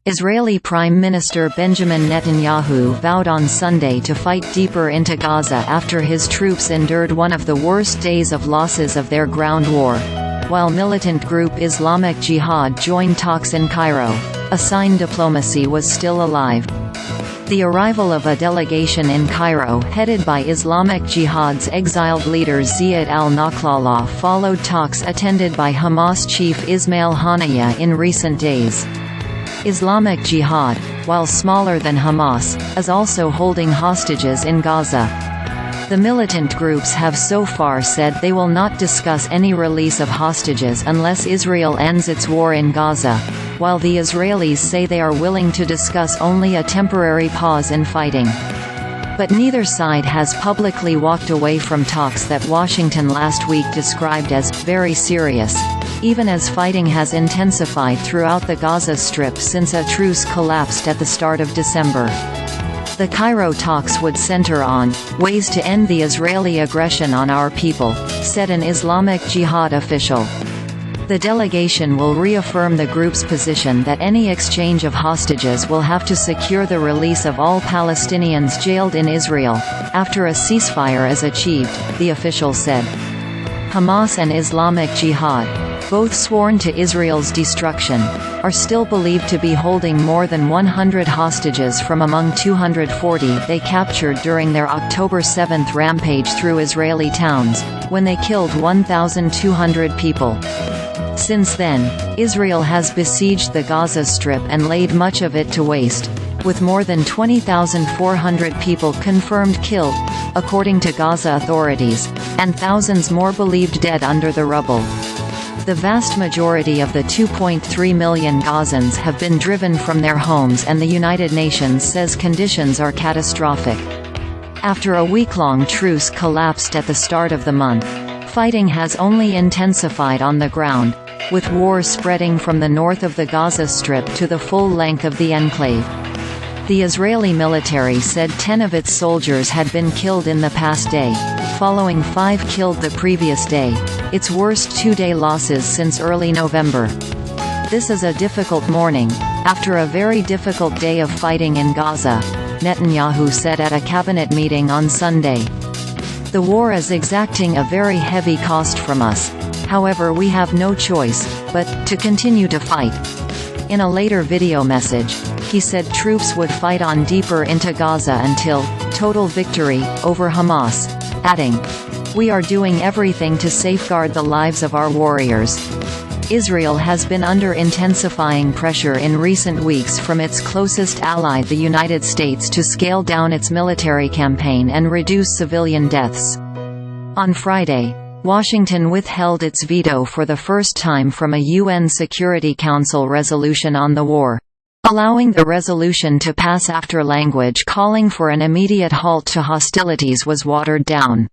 Israeli Prime Minister Benjamin Netanyahu vowed on Sunday to fight deeper into Gaza after his troops endured one of the worst days of losses of their ground war, while militant group Islamic Jihad joined talks in Cairo. A sign diplomacy was still alive. The arrival of a delegation in Cairo headed by Islamic Jihad's exiled leader Ziad al-Nakhlala followed talks attended by Hamas chief Ismail Haniyeh in recent days. Islamic Jihad, while smaller than Hamas, is also holding hostages in Gaza. The militant groups have so far said they will not discuss any release of hostages unless Israel ends its war in Gaza, while the Israelis say they are willing to discuss only a temporary pause in fighting. But neither side has publicly walked away from talks that Washington last week described as very serious, even as fighting has intensified throughout the Gaza Strip since a truce collapsed at the start of December. The Cairo talks would center on ways to end the Israeli aggression on our people, said an Islamic Jihad official. The delegation will reaffirm the group's position that any exchange of hostages will have to secure the release of all Palestinians jailed in Israel, after a ceasefire is achieved, the official said. Hamas and Islamic Jihad, both sworn to Israel's destruction, are still believed to be holding more than 100 hostages from among 240 they captured during their October 7 rampage through Israeli towns, when they killed 1,200 people. Since then, Israel has besieged the Gaza Strip and laid much of it to waste, with more than 20,400 people confirmed killed, according to Gaza authorities, and thousands more believed dead under the rubble. The vast majority of the 2.3 million Gazans have been driven from their homes, and the United Nations says conditions are catastrophic. After a week-long truce collapsed at the start of the month, fighting has only intensified on the ground, with war spreading from the north of the Gaza Strip to the full length of the enclave. The Israeli military said 10 of its soldiers had been killed in the past day, following 5 killed the previous day, its worst two-day losses since early November. This is a difficult morning, after a very difficult day of fighting in Gaza, Netanyahu said at a cabinet meeting on Sunday. The war is exacting a very heavy cost from us. However, we have no choice but to continue to fight. In a later video message, he said troops would fight on deeper into Gaza until total victory over Hamas, adding, "We are doing everything to safeguard the lives of our warriors." Israel has been under intensifying pressure in recent weeks from its closest ally the United States to scale down its military campaign and reduce civilian deaths. On Friday, Washington withheld its veto for the first time from a UN Security Council resolution on the war, allowing the resolution to pass after language calling for an immediate halt to hostilities was watered down.